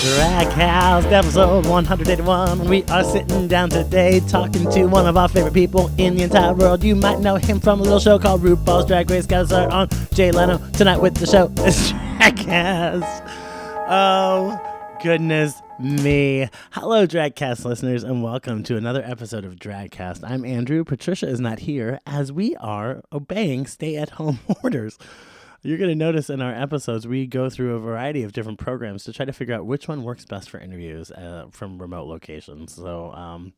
DragCast episode 181. We are sitting down today talking to one of our favorite people in the entire world. You might know him from a little show called RuPaul's Drag Race. Got to start on Leno. Tonight with the show is DragCast. Oh, goodness me. Hello, DragCast listeners, and welcome to another episode of DragCast. I'm Andrew. Patricia is not here as we are obeying stay-at-home orders. You're going to notice in our episodes, we go through a variety of different programs to try to figure out which one works best for interviews from remote locations. So,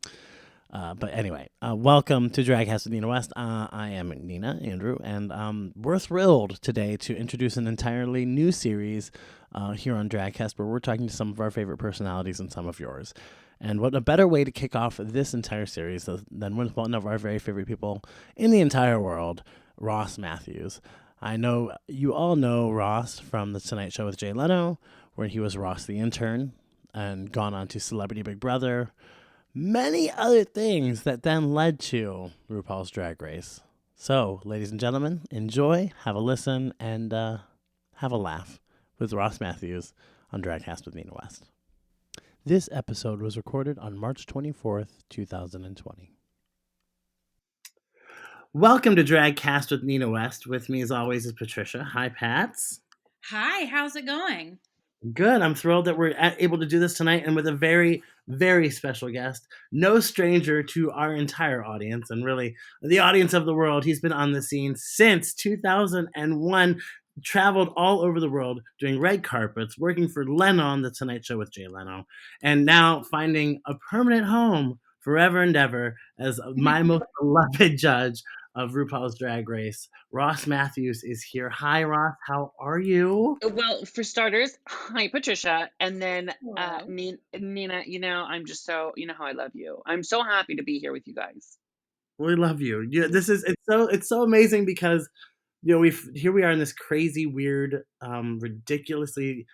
but anyway, welcome to DragCast with Nina West. I am Nina, Andrew, and we're thrilled today to introduce an entirely new series here on DragCast where we're talking to some of our favorite personalities and some of yours. And what a better way to kick off this entire series than with one of our very favorite people in the entire world, Ross Mathews. I know you all know Ross from The Tonight Show with Jay Leno, where he was Ross the intern, and gone on to Celebrity Big Brother. Many other things that then led to RuPaul's Drag Race. So, ladies and gentlemen, enjoy, have a listen, and have a laugh with Ross Mathews on DragCast with Nina West. This episode was recorded on March 24th, 2020. Welcome to DragCast with Nina West. With me, as always, is Patricia. Hi, Pats. Hi, how's it going? Good. I'm thrilled that we're able to do this tonight and with a very, very special guest. No stranger to our entire audience and really the audience of the world. He's been on the scene since 2001, traveled all over the world doing red carpets, working for Leno on The Tonight Show with Jay Leno, and now finding a permanent home forever and ever as my most beloved judge of RuPaul's Drag Race. Ross Mathews is here. Hi, Ross. How are you? Well, for starters, hi, Patricia. And then Hello. Nina, I'm just so, how I love you. I'm so happy to be here with you guys. We love you. Yeah, it's so amazing because here we are in this crazy, weird, ridiculously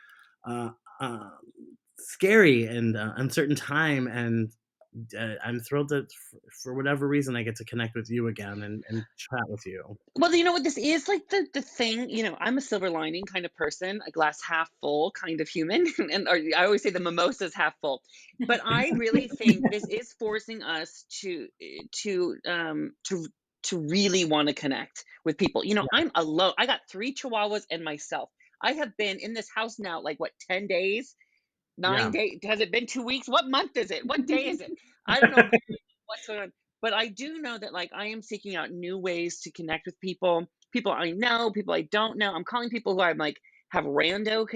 scary and uncertain time, and I'm thrilled that for whatever reason I get to connect with you again and chat with you. Well, you know what this is like the thing, I'm a silver lining kind of person, a glass half full kind of human. I always say the mimosa's half full. But I really think this is forcing us to really want to connect with people. I'm alone. I got 3 chihuahuas and myself. I have been in this house now, like, what, 10 days? 9 days? Has it been 2 weeks? What month is it? What day is it? I don't know what's going on. But I do know that, like, I am seeking out new ways to connect with people I know, people I don't know. I'm calling people who I'm like have rando,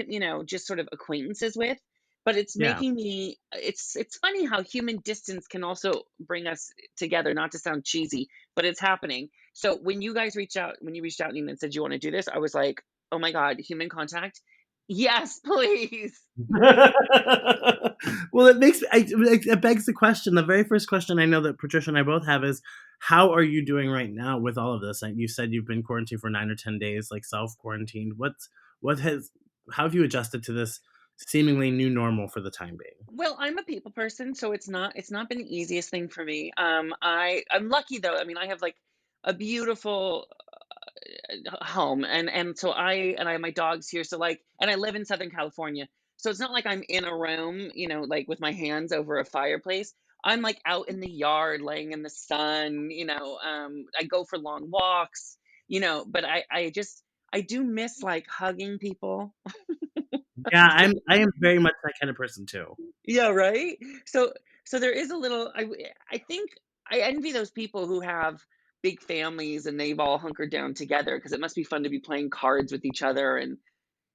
just sort of acquaintances with. But it's making me. It's funny how human distance can also bring us together. Not to sound cheesy, but it's happening. So when you reached out, Nina, and said you want to do this, I was like, oh my God, human contact. Yes, please. Well, it begs the question. The very first question I know that Patricia and I both have is, how are you doing right now with all of this? You said you've been quarantined for 9 or 10 days, like self-quarantined. How have you adjusted to this seemingly new normal for the time being? Well, I'm a people person, so it's not been the easiest thing for me. I'm lucky though. I mean, I have like a beautiful home, and so I have my dogs here. So like, and I live in Southern California, so it's not like I'm in a room, like with my hands over a fireplace. I'm like out in the yard, laying in the sun. I go for long walks. But I do miss like hugging people. Yeah, I am very much that kind of person too. Yeah, right? So there is a little I think I envy those people who have big families and they've all hunkered down together because it must be fun to be playing cards with each other and,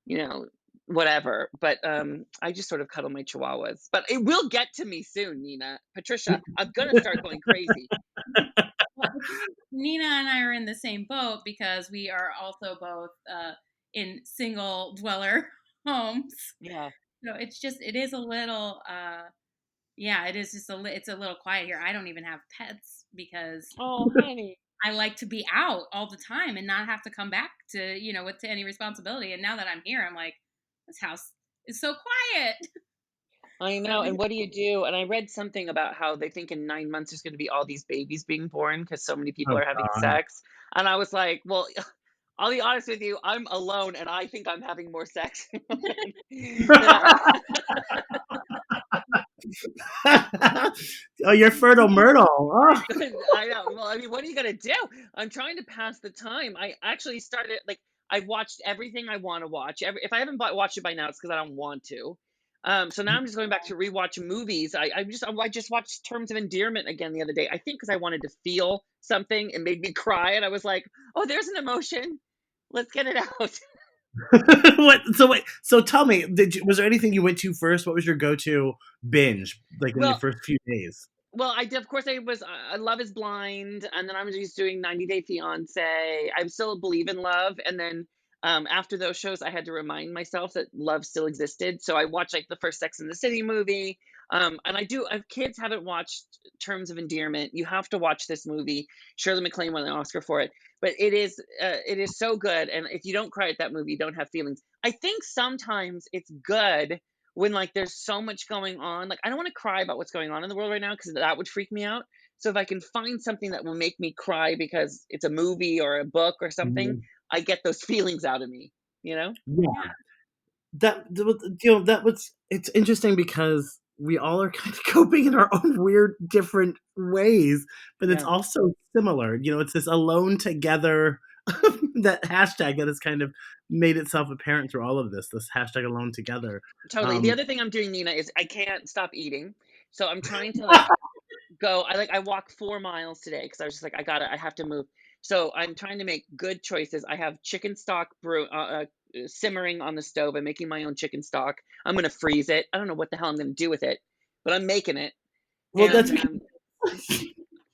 you know, whatever. But I just sort of cuddle my chihuahuas. But it will get to me soon, Nina. Patricia, I'm gonna start going crazy. Nina and I are in the same boat because we are also both in single dweller homes. Yeah. So it is a little, it's a little quiet here. I don't even have pets because Oh, honey. I like to be out all the time and not have to come back to, to any responsibility. And now that I'm here, I'm like, this house is so quiet. I know. And what do you do? And I read something about how they think in 9 months there's going to be all these babies being born because so many people Oh, are having God. sex. And I was like, well, I'll be honest with you. I'm alone, and I think I'm having more sex than I. Oh, you're fertile Myrtle. Oh. I know. Well, I mean, what are you gonna do? I'm trying to pass the time. I actually started like I've watched everything I want to watch. If I haven't watched it by now, it's because I don't want to. So now I'm just going back to rewatch movies. I just watched Terms of Endearment again the other day. I think because I wanted to feel something. It made me cry, and I was like, "Oh, there's an emotion. Let's get it out." What? So wait. So tell me, was there anything you went to first? What was your go-to binge, like in the Well, first few days? Well, I did, of course, I Love Is Blind, and then I was just doing 90 Day Fiance. I still believe in love, and then after those shows, I had to remind myself that love still existed. So I watched like the first Sex in the City movie, and I do. If kids haven't watched Terms of Endearment, you have to watch this movie. Shirley MacLaine won an Oscar for it, but it is so good. And if you don't cry at that movie, you don't have feelings. I think sometimes it's good when like there's so much going on. Like I don't want to cry about what's going on in the world right now because that would freak me out. So if I can find something that will make me cry because it's a movie or a book or something, Mhm. I get those feelings out of me, you know? Yeah. That was it's interesting because we all are kind of coping in our own weird different ways, but it's Yeah, also similar. It's this alone together that hashtag that has kind of made itself apparent through all of this hashtag alone together. totally. The Um other thing I'm doing, Nina, is I can't stop eating. So I'm trying to like go. I walked 4 miles today because I was just like, I have to move. So I'm trying to make good choices. I have chicken stock simmering on the stove. I'm making my own chicken stock. I'm gonna freeze it. I don't know what the hell I'm gonna do with it, but I'm making it. well And that's because,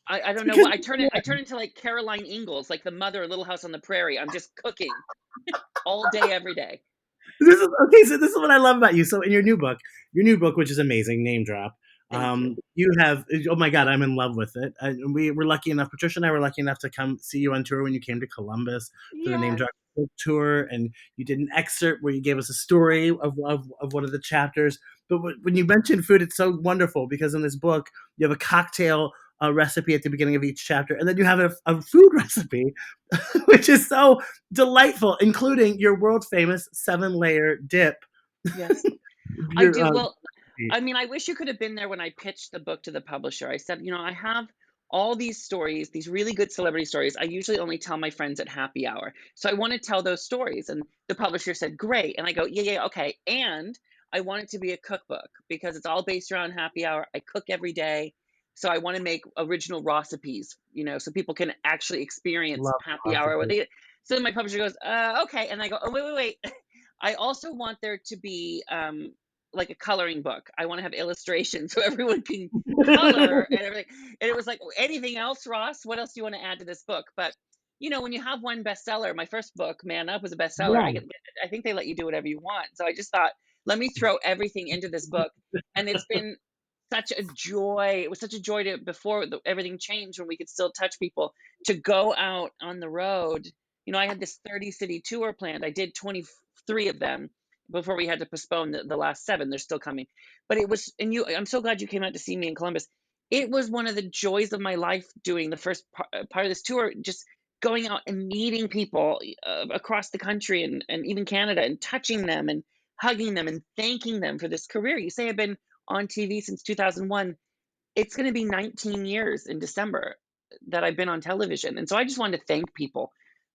I it's don't know what because I turn into like Caroline Ingalls, like the mother of Little House on the Prairie. I'm just cooking all day, every day. this is okay. So this is what I love about you. So in your new book, which is amazing, name drop. Thank you. You have, oh my god, I'm in love with it. We were lucky enough. Patricia and I were lucky enough to come see you on tour when you came to Columbus for the name Yes. drop book tour, and you did an excerpt where you gave us a story of one of the chapters. But when you mentioned food, it's so wonderful because in this book you have a cocktail recipe at the beginning of each chapter, and then you have a food recipe, which is so delightful, including your world famous 7-layer dip. Yes. I Your do. Well, I mean, I wish you could have been there when I pitched the book to the publisher. I said, I have all these stories, these really good celebrity stories. I usually only tell my friends at happy hour. So I want to tell those stories. And the publisher said, great. And I go, yeah, yeah, okay. And I want it to be a cookbook because it's all based around happy hour. I cook every day. So I want to make original Rossipes, so people can actually experience love happy hour. philosophy. So my publisher goes, okay. And I go, oh, wait, wait, wait. I also want there to be like a coloring book. I want to have illustrations so everyone can color and everything. And it was like, anything else, Ross? What else do you want to add to this book? But when you have one bestseller, my first book, Man Up, was a bestseller. Yeah. I think they let you do whatever you want. So I just thought, let me throw everything into this book, and it's been such a joy. It was such a joy to before everything changed when we could still touch people to go out on the road. I had this 30-city tour planned. I did 23 of them before we had to postpone the last 7. They're still coming. But it was, and I'm so glad you came out to see me in Columbus. It was one of the joys of my life doing the first part of this tour, just going out and meeting people across the country and even Canada, and touching them and hugging them and thanking them for this career. You say I've been on TV since 2001. It's going to be 19 years in December that I've been on television. And so I just wanted to thank people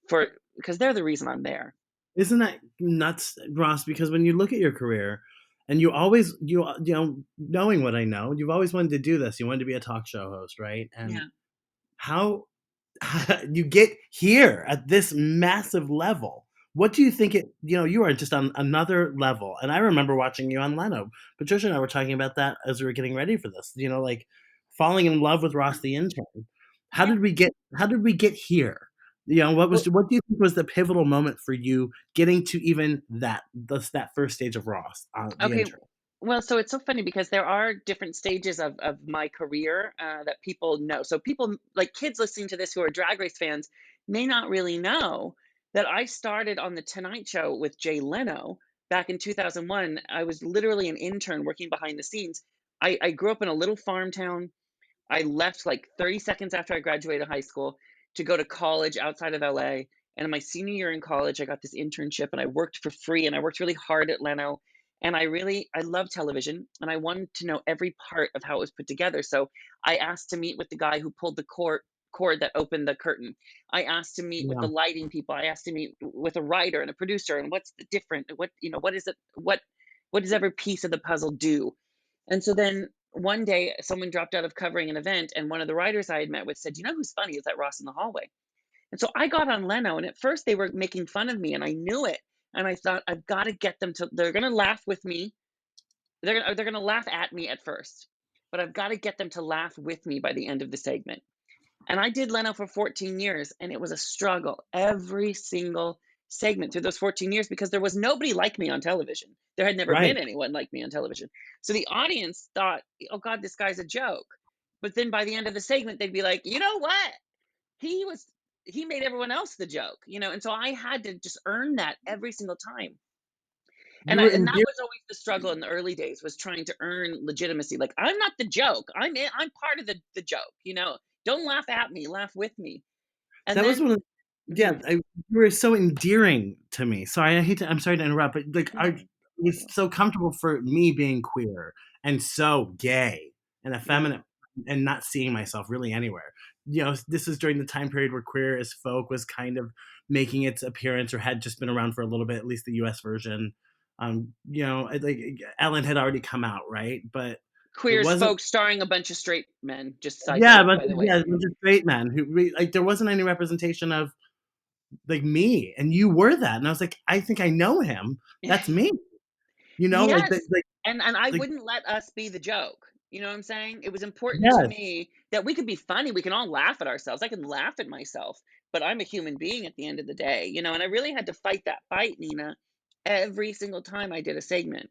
because they're the reason I'm there. Isn't that nuts, Ross? Because when you look at your career, and you always knowing what I know, you've always wanted to do this. You wanted to be a talk show host, right? And Yeah. how you get here at this massive level. What do you think you are just on another level. And I remember watching you on Leno. Patricia and I were talking about that as we were getting ready for this, like falling in love with Ross the intern. Yeah. How did we get here? Well, What do you think was the pivotal moment for you getting to even that first stage of Ross, the okay. intern? Well, so it's so funny because there are different stages of my career that people know. So people like kids listening to this who are Drag Race fans may not really know that I started on the Tonight Show with Jay Leno back in 2001. I was literally an intern working behind the scenes. I grew up in a little farm town. I left like 30 seconds after I graduated high school to go to college outside of LA. And in my senior year in college, I got this internship and I worked for free and I worked really hard at Leno. And I love television and I wanted to know every part of how it was put together. So I asked to meet with the guy who pulled the cord that opened the curtain. I asked to meet with Yeah. the lighting people. I asked to meet with a writer and a producer and what's the different, what is it, what does every piece of the puzzle do? And so then one day someone dropped out of covering an event and one of the writers I had met with said, "You know who's funny? Is that Ross in the hallway." And so I got on Leno and at first they were making fun of me and I knew it. And I thought, I've got to get them to, they're going to laugh with me. They're going to laugh at me at first, but I've got to get them to laugh with me by the end of the segment. And I did Leno for 14 years and it was a struggle every single segment through those 14 years because there was nobody like me on television. There had never Right. been anyone like me on television. So the audience thought, oh God, this guy's a joke. But then by the end of the segment, they'd be like, you know what? He was, he made everyone else the joke, And so I had to just earn that every single time. You were And that endearing. was always the struggle in the early days was trying to earn legitimacy. Like, I'm not the joke. I'm part of the joke. Don't laugh at me, laugh with me. And That was then one of mhm, you were so endearing to me. Sorry, I'm sorry to interrupt, but like I mhm, was so comfortable for me being queer and so gay and yeah. effeminate and not seeing myself really anywhere. This is during the time period where Queer as Folk was kind of making its appearance or had just been around for a little bit, at least the US version. Like Ellen had already come out, right? But it Queer as wasn't. Folk starring a bunch of straight men. Just side Yeah, note, but by the way. yeah, a bunch of straight men who like there wasn't any representation of like me, and you were that, and I was like, I think I know him. That's me, like Yes. that, And I like wouldn't let us be the joke. You know what I'm saying? It was important to yes, me that we could be funny. We can all laugh at ourselves. I can laugh at myself, but I'm a human being at the end of the day. And I really had to fight that fight, Nina, every single time I did a segment.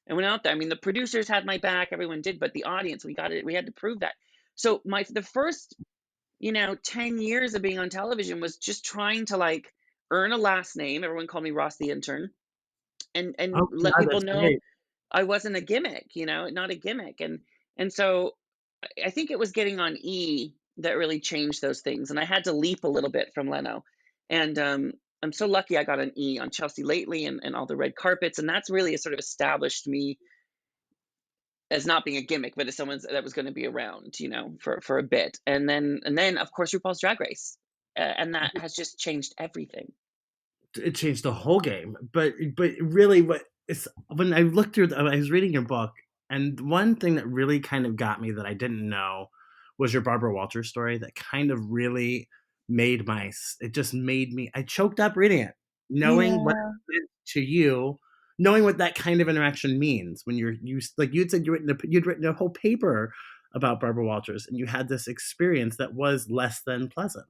And went out there. I mean, the producers had my back, everyone did, but the audience, we got it. We had to prove that. So the first, 10 years of being on television was just trying to like earn a last name. Everyone called me Ross the intern and oh let god, people that's know great. I wasn't a gimmick, not a gimmick. And so I think it was getting on E that really changed those things. And I had to leap a little bit from Leno. And I'm so lucky I got an E on Chelsea Lately and all the red carpets. And that's really sort of established me as not being a gimmick, but as someone that was going to be around, for a bit. And then of course RuPaul's Drag Race, and that has just changed everything. It changed the whole game, but really, what it's when I looked through, I was reading your book, and one thing that really kind of got me that I didn't know was your Barbara Walters story. That kind of really it just made me. I choked up reading it, knowing what Yeah. it meant to you, knowing what that kind of interaction means when like you'd said you'd written a whole paper about Barbara Walters, and you had this experience that was less than pleasant.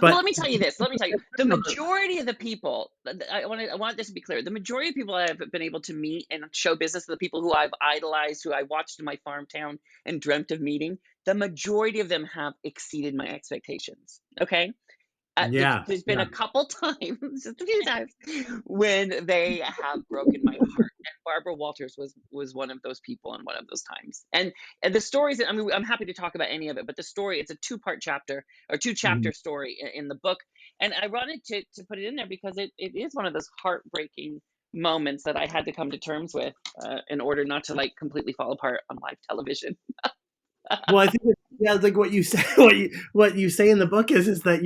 Well, But let me tell you this. Let me tell you, the majority of the people, I want this to be clear. The majority of people I've been able to meet in show business, the people who I've idolized, who I watched in my farm town and dreamt of meeting, the majority of them have exceeded my expectations. Okay. yeah, There's been yeah. a couple times, just a few times, when they have broken my heart. And Barbara Walters was one of those people and one of those times. And the stories, I mean, I'm happy to talk about any of it, but the story, it's a two-part chapter or two Mhm. chapter story in the book. And I wanted to put it in there because it is one of those heartbreaking moments that I had to come to terms with in order not to like completely fall apart on live television. Well, I think yeah, like what you say, what you say in the book is that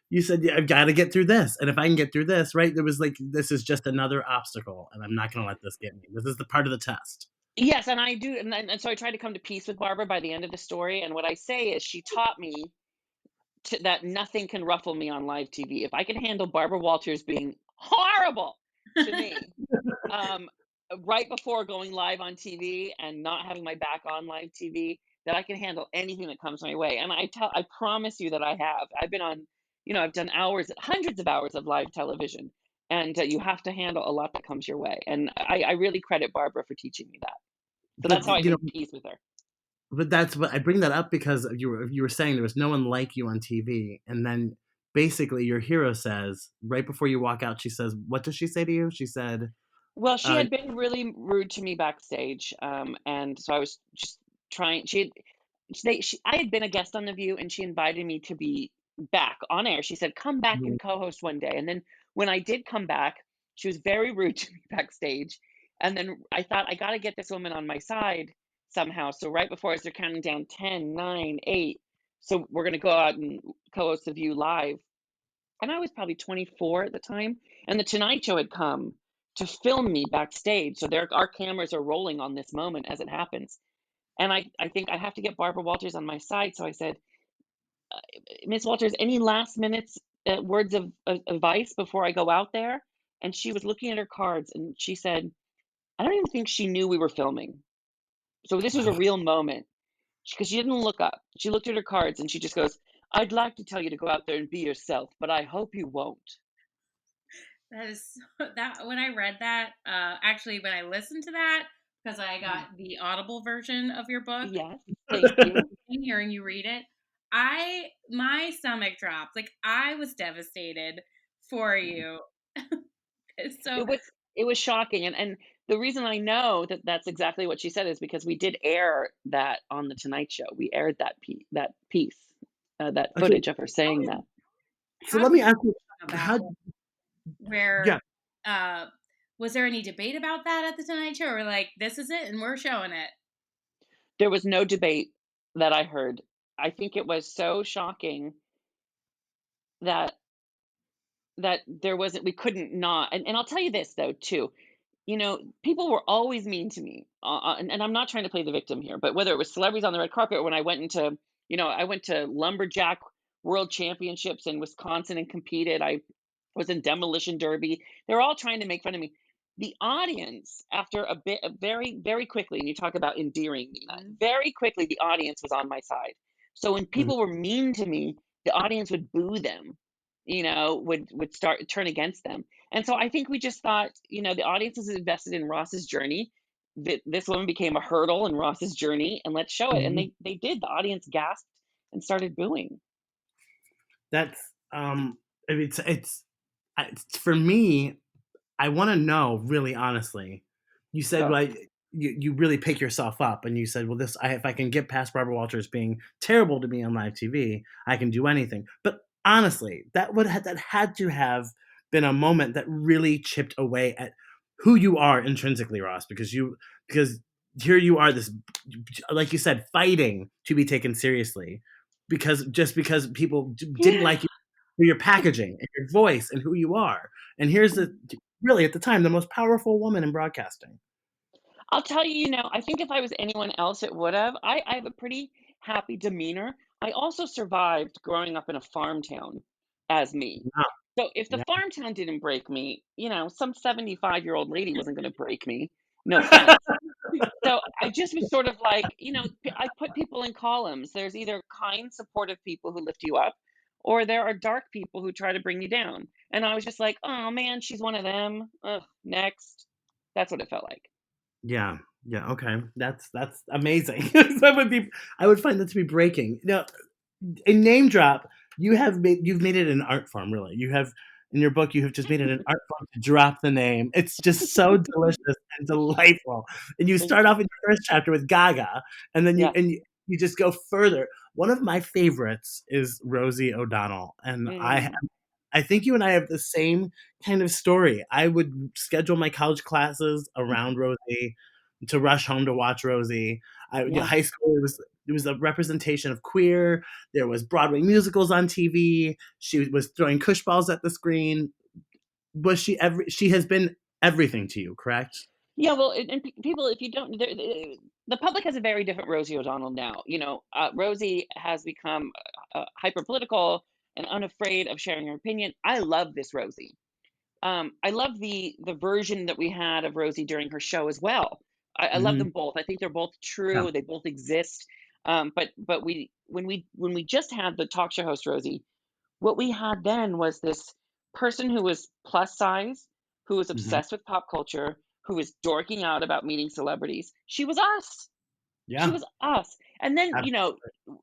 you said, yeah, I've got to get through this, and if I can get through this, right, there was like this is just another obstacle, and I'm not going to let this get me. This is the part of the test. Yes, and I do, and so I try to come to peace with Barbara by the end of the story. And what I say is, she taught me that nothing can ruffle me on live TV. If I can handle Barbara Walters being horrible to me, um, right before going live on TV and not having my back on live TV, that I can handle anything that comes my way. And I promise you that I have. I've been on, I've done hours, hundreds of hours of live television, and you have to handle a lot that comes your way. And I really credit Barbara for teaching me that. So that's But how I made peace with her. but that's what I bring that up because you were saying there was no one like you on TV, and then basically your hero says right before you walk out, she says, "What does she say to you?" She said, Well, she uh, had been really rude to me backstage, and so I was just trying. I had been a guest on The View, and she invited me to be back on air. She said, "Come back and co-host one day." And then when I did come back, she was very rude to me backstage. And then I thought, I got to get this woman on my side somehow. So right before, as they're counting down 10, 9, 8, so we're going to go out and co-host The View live. And I was probably 24 at the time. And The Tonight Show had come to film me backstage. So our cameras are rolling on this moment as it happens. And I think I have to get Barbara Walters on my side. So I said, "Miss Walters, any last minutes words of advice before I go out there?" And she was looking at her cards and she said, I don't even think she knew we were filming. So this was a real moment because she didn't look up. She looked at her cards and she just goes, "I'd like to tell you to go out there and be yourself, but I hope you won't." That is that when I read that, actually when I listened to that, because I got the Audible version of your book, Yes, thank you. hearing you read it, my stomach dropped. Like I was devastated for you. So It was shocking, and the reason I know that that's exactly what she said is because we did air that on the Tonight Show. We aired that Okay, footage of her saying that. so how let did me you ask you, come about how? where Yeah, uh was there any debate about that at the Tonight Show, or like this is it and we're showing it? There was no debate that I heard. I think it was so shocking that there wasn't we couldn't not. And I'll tell you this though too. People were always mean to me, and I'm not trying to play the victim here, but whether it was celebrities on the red carpet or when I went to lumberjack world championships in Wisconsin and competed. I was in demolition derby. They're all trying to make fun of me. The audience, after a bit, very, very quickly, and you talk about endearing, Nina, very quickly, the audience was on my side. So when mhm, people were mean to me, the audience would boo them, would start turn against them. And so I think we just thought, the audience is invested in Ross's journey. That this woman became a hurdle in Ross's journey, and let's show it. And mhm. they did. The audience gasped and started booing. That's I mean, it's for me. I want to know really honestly. You said Go. like you really pick yourself up, and you said, well, if I can get past Barbara Walters being terrible to me on live TV, I can do anything. But honestly, that had to have been a moment that really chipped away at who you are intrinsically, Ross, because here you are, this, like you said, fighting to be taken seriously, because people didn't Yeah. like you for your packaging and your voice and who you are. And here's the really at the time the most powerful woman in broadcasting. I'll tell you, I think if I was anyone else, it would have. I have a pretty happy demeanor. I also survived growing up in a farm town as me. Yeah, So if the yeah. farm town didn't break me, some 75-year-old lady wasn't going to break me. No offense. So I just was sort of like, I put people in columns. There's either kind, supportive people who lift you up, or there are dark people who try to bring you down. And I was just like, oh man, she's one of them. Ugh, next. That's what it felt like. Yeah, yeah, okay. That's amazing. I would find that to be breaking. Now, in name drop, you've made it an art form, really. You have in your book, you have just made it an art form to drop the name. It's just so delicious and delightful. And you Thank start you. off in your first chapter with Gaga, and then Yes. you just go further. One of my favorites is Rosie O'Donnell, and Mm, I think you and I have the same kind of story. I would schedule my college classes around Rosie to rush home to watch Rosie. yeah. High school, it was a representation of queer. There was Broadway musicals on TV. She was throwing cush balls at the screen. She has been everything to you, correct? Yeah, well, and people, if you don't, the public has a very different Rosie O'Donnell now. Rosie has become hyper political and unafraid of sharing her opinion. I love this Rosie. I love the version that we had of Rosie during her show as well. I love Mhm. them both. I think they're both Yeah. true. They both exist. But when we just had the talk show host Rosie, what we had then was this person who was plus size, who was Mhm. obsessed with pop culture, who was dorking out about meeting celebrities. She was us. She Yeah. was us. And then, Absolutely.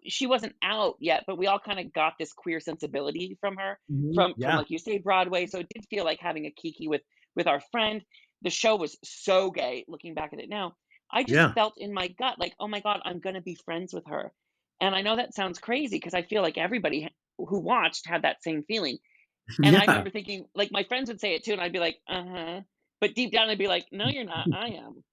she wasn't out yet, but we all kind of got this queer sensibility from her, from Yeah. like you say, Broadway. So it did feel like having a kiki with our friend. The show was so gay. Looking back at it now, I just Yeah. felt in my gut like, oh my god, I'm gonna be friends with her. And I know that sounds crazy because I feel like everybody who watched had that same feeling. And I Yeah. remember thinking, like, my friends would say it too, and I'd be like, uh-huh. But deep down, I'd be like, no, you're not. I am.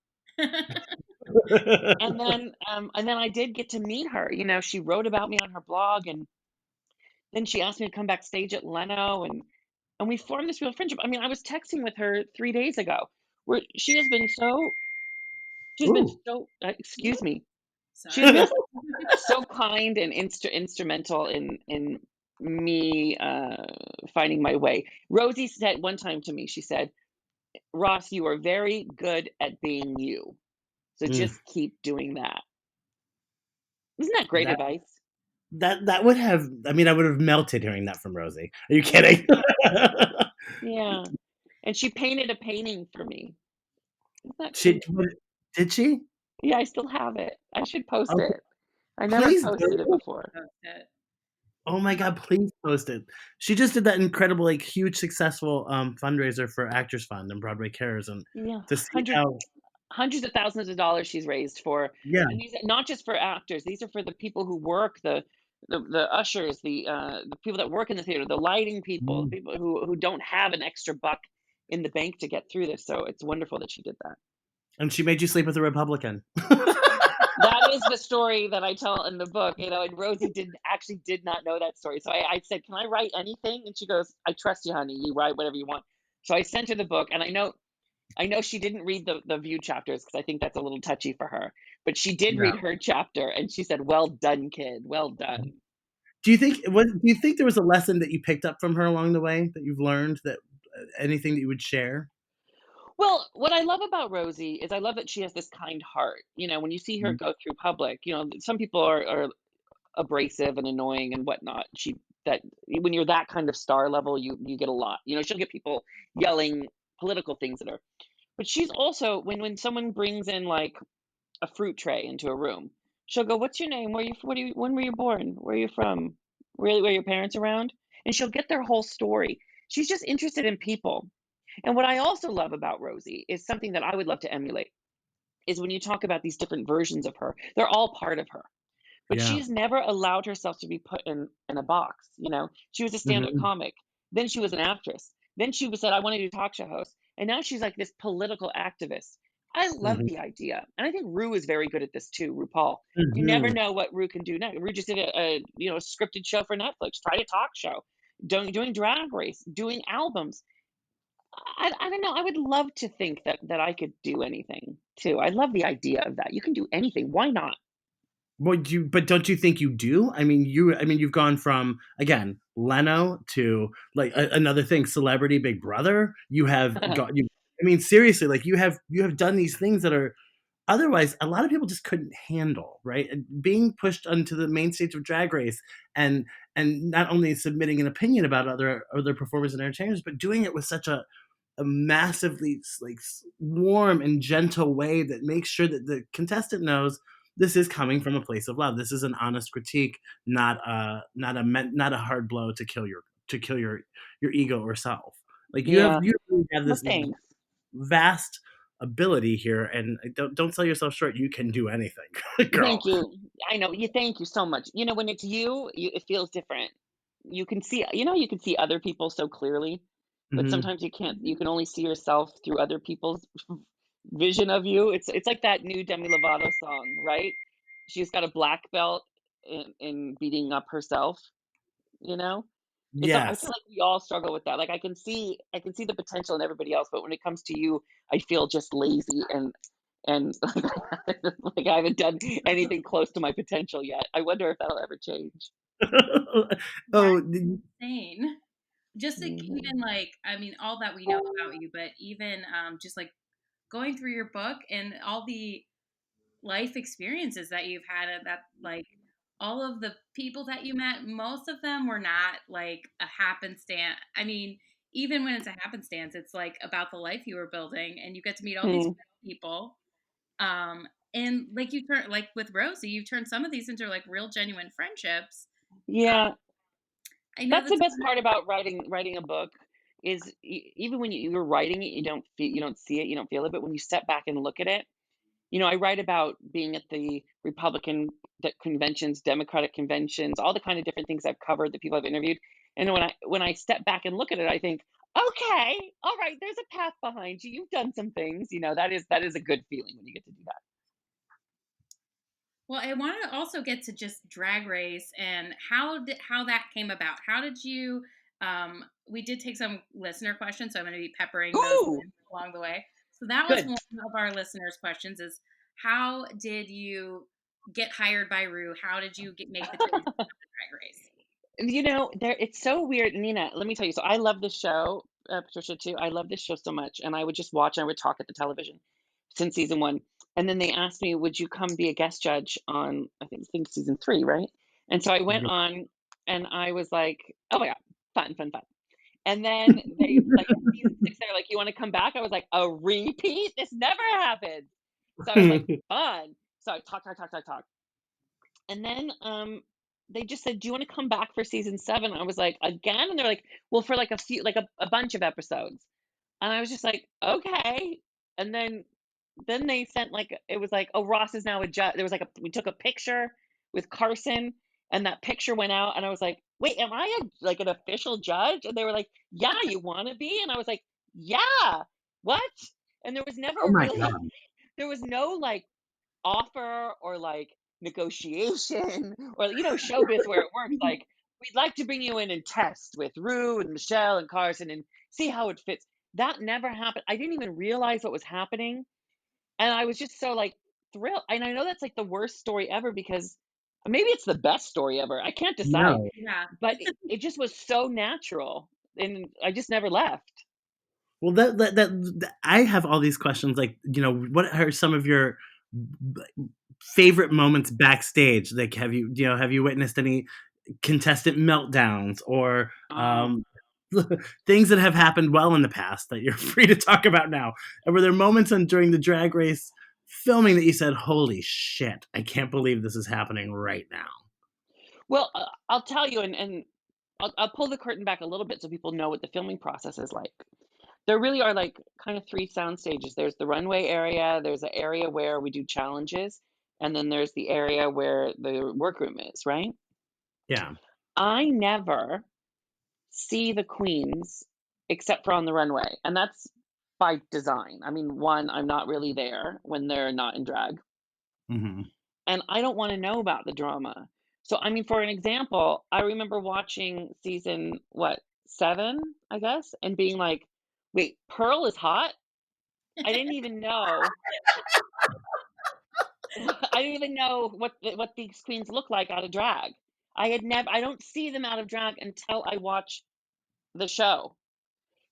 And then I did get to meet her. You know, she wrote about me on her blog, and then she asked me to come backstage at Leno, and we formed this real friendship. I mean, I was texting with her 3 days ago, where she's been Ooh. so excuse me, she's Sorry. been so kind and instrumental in me finding my way. Rosie said one time to me, she said, "Ross, you are very good at being you. So Mm. just keep doing that." Isn't that great That advice? that would have. I mean, I would have melted hearing that from Rosie. Are you Yeah, kidding? yeah. And she painted a painting for me. Isn't that She cute? did she? Yeah, I still have it. I should post Okay, it. I never please posted it do. before. Post it. Oh my god, please post it. She just did that incredible, like, huge successful, fundraiser for Actors Fund and Broadway Cares, and Yeah, to see how hundreds of thousands of dollars she's raised for, yeah, and these are not just for actors. These are for the people who work, the ushers, the people that work in the theater, the lighting people, the mm, people who don't have an extra buck in the bank to get through this. So it's wonderful that she did that. and she made you sleep with a Republican. That is the story that I tell in the book, you know. And Rosie did not know that story. So I said, "Can I write anything?" And she goes, "I trust you, honey. You write whatever you want." So I sent her the book, and I know she didn't read the View chapters because I think that's a little touchy for her. But she did Yeah. read her chapter, and she said, "Well done, kid. Well done." Do you think there was a lesson that you picked up from her along the way that you've learned that anything that you would share? Well, what I love about Rosie is I love that she has this kind heart. You know, when you see her Mhm. go through public, you know, some people are abrasive and annoying and whatnot. That when you're that kind of star level, you get a lot. You know, she'll get people yelling political things at her. But she's also when someone brings in like a fruit tray into a room, she'll go, "What's your name? When were you born? Where are you from? Really, were your parents around?" And she'll get their whole story. She's just interested in people. And what I also love about Rosie is something that I would love to emulate is when you talk about these different versions of her, they're all part of her. But Yeah. she's never allowed herself to be put in a box. You know, she was a stand-up Mhm. comic, then she was an actress, then she was said, "I want to do talk show host," and now she's like this political activist. I love Mhm. the idea, and I think Rue is very good at this too. RuPaul, you never Mhm. know what Rue can do next. Rue just did a scripted show for Netflix, tried a talk show, doing Drag Race, doing albums. I don't know. I would love to think that I could do anything too. I love the idea of that. You can do anything. Why not? But don't you think you do? I mean, you've gone from, again, Leno to, like, another thing, Celebrity Big Brother. You have got you I mean, seriously, like, you have done these things that are otherwise a lot of people just couldn't handle, right? And being pushed onto the main stage of Drag Race and not only submitting an opinion about other performers and entertainers, but doing it with such a massively, like, warm and gentle way that makes sure that the contestant knows this is coming from a place of love. This is an honest critique, not a hard blow to kill your ego or self. Like, Yeah. you really have Well, this thanks. vast ability here, and don't sell yourself short. You can do anything, girl. Thank you. I know. Thank you so much. You know, when it's it feels different. You can see other people so clearly, but Hmm. sometimes you can't. You Mhm. can only see yourself through other people's vision of you. It's like that new Demi Lovato song, right? She's got a black belt in beating up herself, you know? I Yes. feel like we all struggle with that. Like I can see the potential in everybody else, but when it comes to you, I feel just lazy and like I haven't done anything close to my potential yet. I wonder if that'll ever change. Oh, Insane. Just like Mhm. even like, I mean, all that we know about you, but even just like going through your book and all the life experiences that you've had and that like all of the people that you met, most of them were not like a happenstance. I mean, even when it's a happenstance, it's like about the life you were building and you get to meet all these Hmm. people. And like you turn like with Rosie, you've turned some of these into like real genuine friendships. Yeah, I know that's the that's best part about writing a book is even when you're writing it, you don't see it, you don't feel it, but when you step back and look at it, I write about being at the Republican conventions, Democratic conventions, all the kind of different things I've covered, the people I've interviewed. And when I step back and look at it, I think, okay, all right, there's a path behind you. You've done some things. That is a good feeling when you get to do that. Well, I want to also get to just Drag Race and how that came about. How did you? We did take some listener questions, so I'm going to be peppering those Ooh, in along the way. So that was good. one of our listeners' questions: is how did you get hired by Rue? How did you make the transition to Drag Race? It's so weird, Nina. Let me tell you. So I love this show, Patricia too. I love this show so much, and I would just watch and I would talk at the television since season one. And then they asked me, "Would you come be a guest judge on I think season three, right?" And so I went on, and I was like, "Oh my god, fun, fun, fun!" And then they like in season six, they're like, "You want to come back?" I was like, "A repeat? This never happened." So I was like, "Fun." So I talk, talk, talk, talk, talk. And then they just said, "Do you want to come back for season seven?" I was like, "Again?" And they're like, "Well, for like a few, like a bunch of episodes." And I was just like, "Okay." And then they sent like it was like, "Oh, Ross is now a judge." There was like we took a picture with Carson, and that picture went out, and I was like, "Wait, am I like an official judge?" And they were like, "Yeah, you want to be?" And I was like, "Yeah, what?" And there was Oh never my really, God. there was no like offer or like negotiation or showbiz where it works like we'd like to bring you in and test with Rue and Michelle and Carson and see how it fits. That never happened. I didn't even realize what was happening, and I was just so like thrilled. And I know that's like the worst story ever because maybe it's the best story ever. I can't decide, No. Yeah. but it just was so natural, and I just never left. Well, I have all these questions. Like, what are some of your favorite moments backstage? Like, have you witnessed any contestant meltdowns or Oh. things that have happened well in the past that you're free to talk about now? And were there moments during the Drag Race filming that you said, "Holy shit, I can't believe this is happening right now"? Well, I'll tell you, and I'll pull the curtain back a little bit so people know what the filming process is like. There really are like kind of three sound stages. There's the runway area, there's an area where we do challenges, and then there's the area where the workroom is, right? Yeah. I never see the queens except for on the runway, and that's by design. I mean, one, I'm not really there when they're not in drag, Hmm. and I don't want to know about the drama. So, I mean, for an example, I remember watching season what, seven, I guess, and being like, "Wait, Pearl is hot." I didn't even know. I didn't even know what these queens look like out of drag. I don't see them out of drag until I watch the show.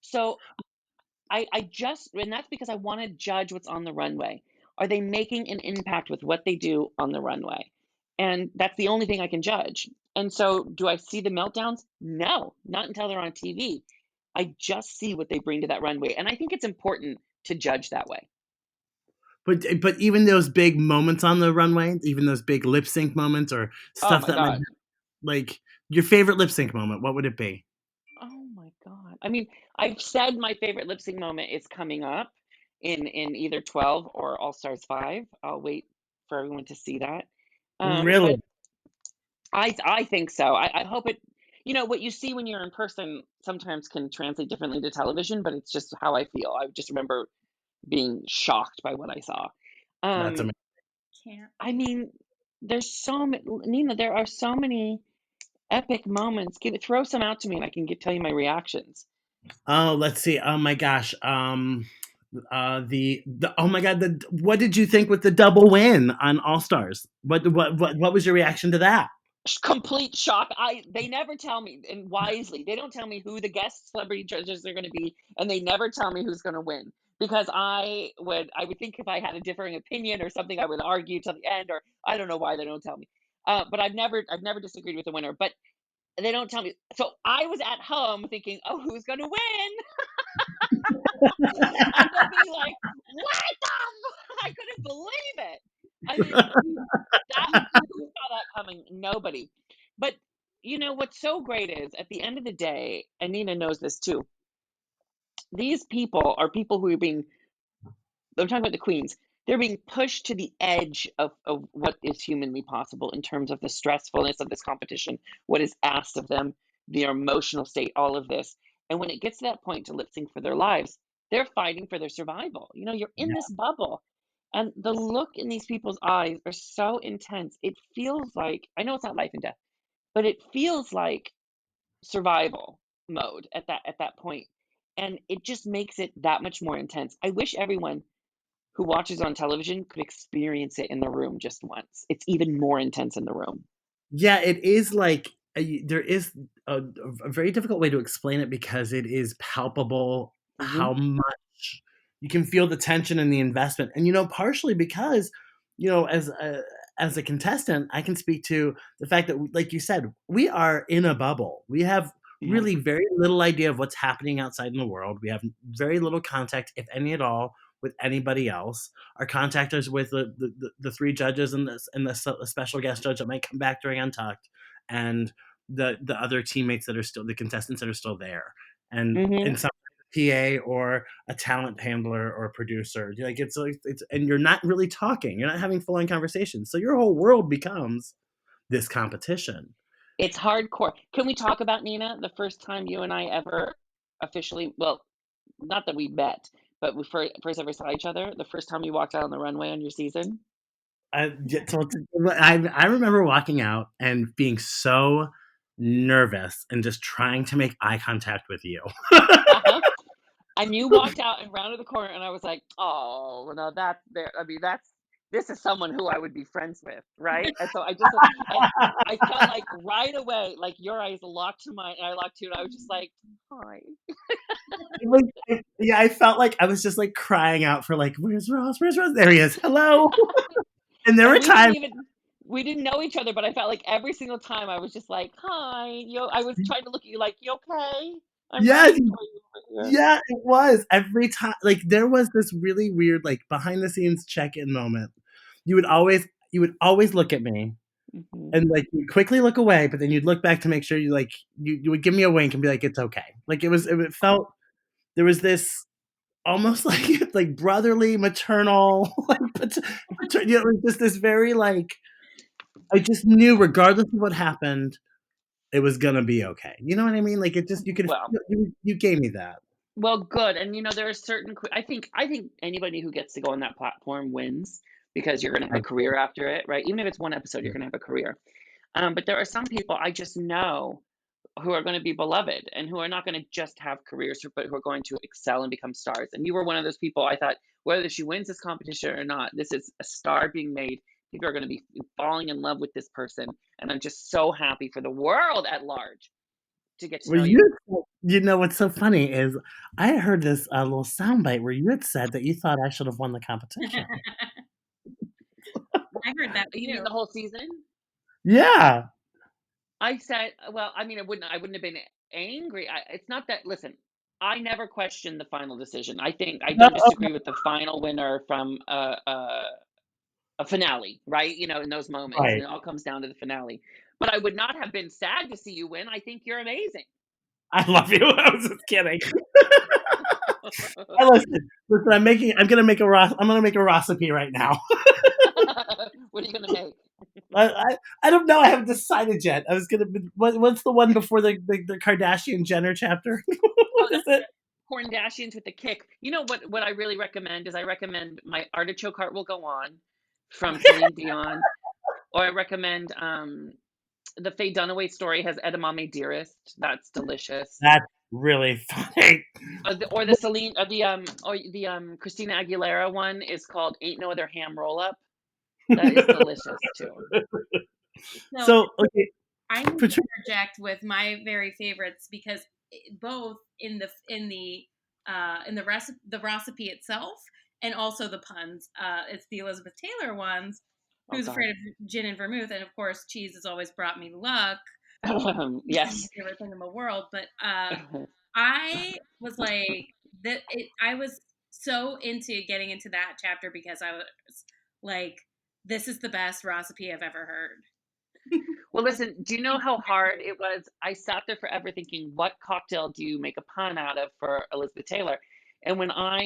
So I just, and that's because I want to judge what's on the runway. Are they making an impact with what they do on the runway? And that's the only thing I can judge. And so, do I see the meltdowns? No, not until they're on TV. I just see what they bring to that runway. And I think it's important to judge that way. But even those big moments on the runway, even those big lip sync moments or Oh stuff my that might, God. like, your favorite lip sync moment, what would it be? Oh my God. I mean, I've said my favorite lip sync moment is coming up in either 12 or All Stars 5. I'll wait for everyone to see that. But Really? I think so. I hope it, what you see when you're in person sometimes can translate differently to television, but it's just how I feel. I just remember being shocked by what I saw. That's Um, amazing. Can't. I mean, there's so many, Nina, there are so many epic moments. Throw some out to me and I can tell you my reactions. Oh, let's see. Oh my gosh. The oh my god. What did you think with the double win on All Stars? What was your reaction to that? Complete shock. They never tell me, and wisely, they don't tell me who the guest celebrity judges are going to be, and they never tell me who's going to win because I would think if I had a differing opinion or something, I would argue till the end, or I don't know why they don't tell me. But I've never disagreed with the winner, but they don't tell me. So I was at home thinking, oh, who's going to win? And they'll be like, what I couldn't believe it. I mean, who saw that coming? Nobody. But what's so great is at the end of the day, and Nina knows this too. These people are people who are being. I'm talking about the queens. they're being pushed to the edge of what is humanly possible in terms of the stressfulness of this competition, what is asked of them, their emotional state, all of this. And when it gets to that point to lip sync for their lives, they're fighting for their survival. You're in Yeah. this bubble. And the look in these people's eyes are so intense. It feels like, I know it's not life and death, but it feels like survival mode at that point. And it just makes it that much more intense. I wish everyone who watches on television could experience it in the room just once. It's even more intense in the room. Yeah, it is like there is a very difficult way to explain it because it is palpable Hmm. how much you can feel the tension and the investment. And partially because, as a contestant, I can speak to the fact that, like you said, we are in a bubble. We have Yeah. really very little idea of what's happening outside in the world. We have very little contact, if any at all, with anybody else. Our contact is with the three judges and the special guest judge that might come back during Untucked, and the other teammates that are still the contestants that are still there, and Hmm. in some PA or a talent handler or a producer. It's and you're not really talking. You're not having full on conversations. So your whole world becomes this competition. It's hardcore. Can we talk about, Nina, the first time you and I ever officially, well, not that we met, but we first ever saw each other, the first time we walked out on the runway on your season? I remember walking out and being so nervous and just trying to make eye contact with you. Uh-huh. And you walked out and rounded the corner, and I was like, "Oh, well, no, that's there. I mean, this is someone who I would be friends with, right?" And so and I felt like right away, like your eyes locked to mine, and I locked to you, and I was just like, "Hi." Yeah, I felt like I was just like crying out for like, "Where's Ross? Where's Ross? There he is. Hello." And there And were times, we didn't know each other, but I felt like every single time I was just like, "Hi." I was trying to look at you like, "You okay? I'm yes, rooting for you over here." yeah, it was every time. Like there was this really weird like behind the scenes check in moment. You would always look at me Hmm. and like you'd quickly look away, but then you'd look back to make sure you would give me a wink and be like, "It's okay." Like it felt there was this almost like brotherly, maternal, like it was just this very like I just knew regardless of what happened, it was gonna be okay. You know what I mean? Like it just you could Well, you gave me that. good. And there are certain. I think anybody who gets to go on that platform wins because you're going to have a career after it, right? Even if it's one episode, you're going to have a career. But there are some people I just know who are going to be beloved and who are not going to just have careers, but who are going to excel and become stars. And you were one of those people. I thought whether she wins this competition or not, this is a star being made. People are going to be falling in love with this person, and I'm just so happy for the world at large to get to Well, know you. you know what's so funny is I heard this little soundbite where you had said that you thought I should have won the competition. I heard that You mean too. the whole season? Yeah. I said, well, I mean, I wouldn't have been angry. It's not that. Listen, I never questioned the final decision. I think I No, don't disagree with the final winner from a finale, right? In those moments, and right. it all comes down to the finale. But I would not have been sad to see you win. I think you're amazing. I love you. I was just kidding. I listen. I'm gonna make a recipe right now. What are you gonna make? I don't know. I haven't decided yet. I was gonna. What's the one before the Kardashian Jenner chapter? Oh, What is that's it? Kardashians with the kick. You know what I really recommend is I recommend My Artichoke Heart Will Go On from Celine Dion, or I recommend the Faye Dunaway story has Edamame Dearest. That's delicious. That's really funny. Or the Celine or the Christina Aguilera one is called Ain't No Other Ham Roll Up. That is delicious too. So So okay, I need to Patricia. interject with my very favorites because both in the recipe itself and also the puns. It's the Elizabeth Taylor ones. Oh Who's God. afraid of gin and vermouth? And of course, cheese has always brought me luck. Which is my Yes. favorite thing in the world. But I was like I was so into getting into that chapter because I was like, this is the best recipe I've ever heard. Well, listen, do you know how hard it was? I sat there forever thinking, what cocktail do you make a pun out of for Elizabeth Taylor? And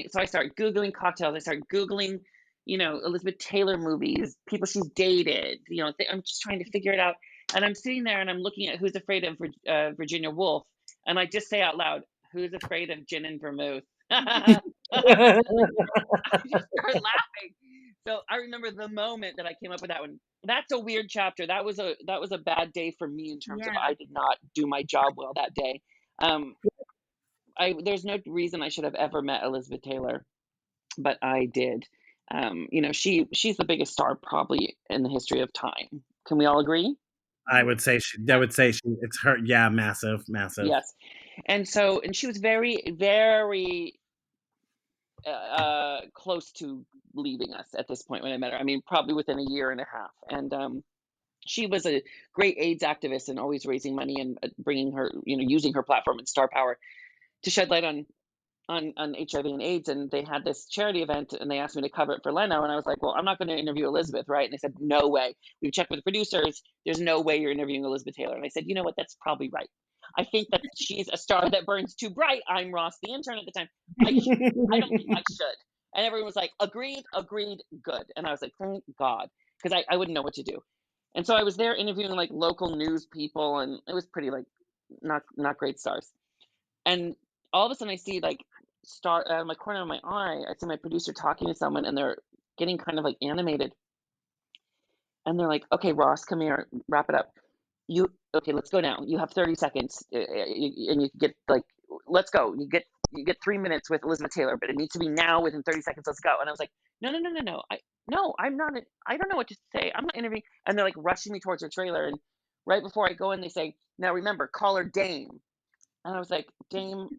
so I started Googling cocktails. I started Googling Elizabeth Taylor movies, people she's dated. I'm just trying to figure it out. And I'm sitting there and I'm looking at Who's Afraid of Virginia Woolf, and I just say out loud, "Who's afraid of gin and vermouth?" I just start laughing. So I remember the moment that I came up with that one. That's a weird chapter. That was a bad day for me in terms of Yeah. I did not do my job well that day. Um, there's no reason I should have ever met Elizabeth Taylor, but I did. She's the biggest star probably in the history of time. Can we all agree? I would say it's her. Yeah, massive, massive. Yes. And she was very, very close to leaving us at this point when I met her. I mean, probably within a year and a half. And she was a great AIDS activist and always raising money and bringing her, using her platform and star power to shed light on HIV and AIDS. And they had this charity event and they asked me to cover it for Leno. And I was like, well, I'm not going to interview Elizabeth, right? And they said, no way. We've checked with the producers. There's no way you're interviewing Elizabeth Taylor. And I said, you know what? That's probably right. I think that she's a star that burns too bright. I'm Ross, the intern at the time. I don't think I should. And everyone was like, agreed, good. And I was like, thank God, because I wouldn't know what to do. And so I was there interviewing like local news people, and it was pretty like not great stars. And all of a sudden I see like start out of my corner of my eye, I see my producer talking to someone and they're getting kind of like animated. And they're like, okay, Ross, come here, wrap it up. Okay, let's go now. You have 30 seconds, and you get like, let's go. You get 3 minutes with Elizabeth Taylor, but it needs to be now within 30 seconds. Let's go. And I was like, no, no, no, no, no. I'm not. I don't know what to say. I'm not interviewing. And they're like rushing me towards her trailer. And right before I go in, they say, now remember, call her Dame. And I was like, Dame,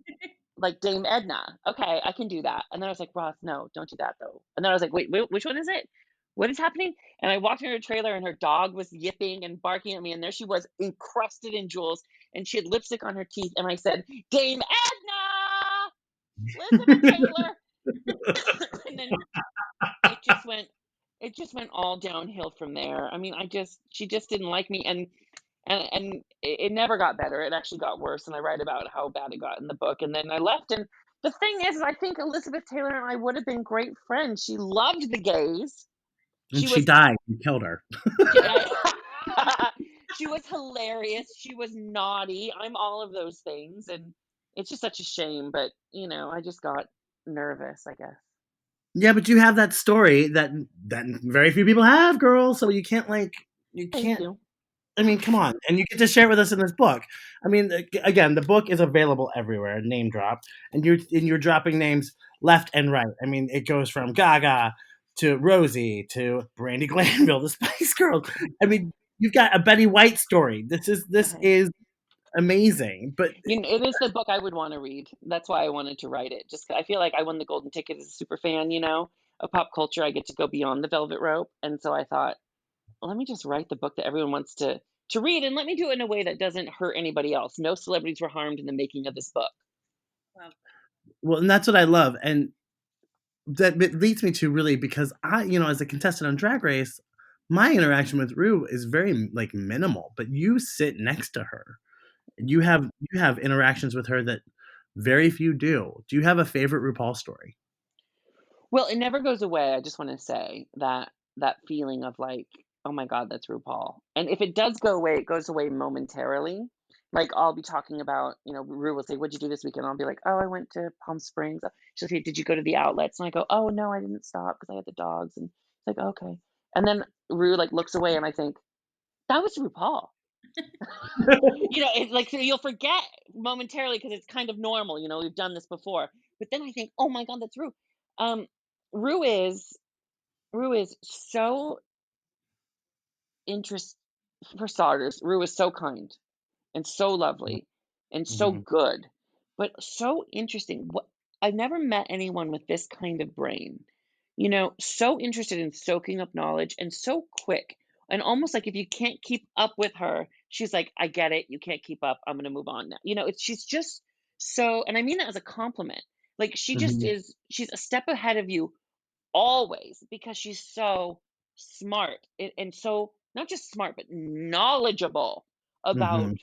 like Dame Edna. Okay, I can do that. And then I was like, Ross, no, don't do that though. And then I was like, wait, which one is it? What is happening? And I walked in her trailer and her dog was yipping and barking at me. And there she was, encrusted in jewels. And she had lipstick on her teeth. And I said, Dame Edna, Elizabeth Taylor. And then it just went all downhill from there. I mean, she just didn't like me. And it never got better. It actually got worse. And I write about how bad it got in the book. And then I left. And the thing is, I think Elizabeth Taylor and I would have been great friends. She loved the gays. And She she was died. You killed her. she was hilarious. She was naughty. I'm all of those things. And it's just such a shame. But, I just got nervous, I guess. Yeah, but you have that story that very few people have, girl. So you can't Thank you. I mean, come on. And you get to share it with us in this book. I mean, again, the book is available everywhere, name drop. And you're dropping names left and right. I mean, it goes from Gaga to Rosie to Brandy Glanville, the Spice Girls. I mean, you've got a Betty White story. This is amazing. But it is the book I would want to read. That's why I wanted to write it. Just I feel like I won the golden ticket as a super fan, of pop culture. I get to go beyond the velvet rope. And so I thought, let me just write the book that everyone wants to read, and let me do it in a way that doesn't hurt anybody else. No celebrities were harmed in the making of this book. Wow. Well, and that's what I love. And that leads me to really, because I, as a contestant on Drag Race, my interaction with Rue is very like minimal, but you sit next to her. You have interactions with her that very few do. Do you have a favorite RuPaul story? Well, it never goes away. I just want to say that feeling of like, oh my God, that's RuPaul. And if it does go away, it goes away momentarily. Like I'll be talking about, Ru will say, "What'd you do this weekend?" I'll be like, "Oh, I went to Palm Springs." She'll say, "Did you go to the outlets?" And I go, "Oh no, I didn't stop because I had the dogs." And it's like, okay. And then Ru like looks away, and I think that was RuPaul. It's like so you'll forget momentarily because it's kind of normal. We've done this before. But then I think, oh my God, that's Ru. Um, Ru is Ru is so interest for starters. Ru is so kind and so lovely and so Mhm. good, but so interesting. I've never met anyone with this kind of brain. So interested in soaking up knowledge and so quick. And almost like if you can't keep up with her, she's like, I get it. You can't keep up. I'm going to move on now. She's just so, and I mean that as a compliment. Like she just Mhm. is, she's a step ahead of you always because she's so smart and so not just smart but knowledgeable about Mhm.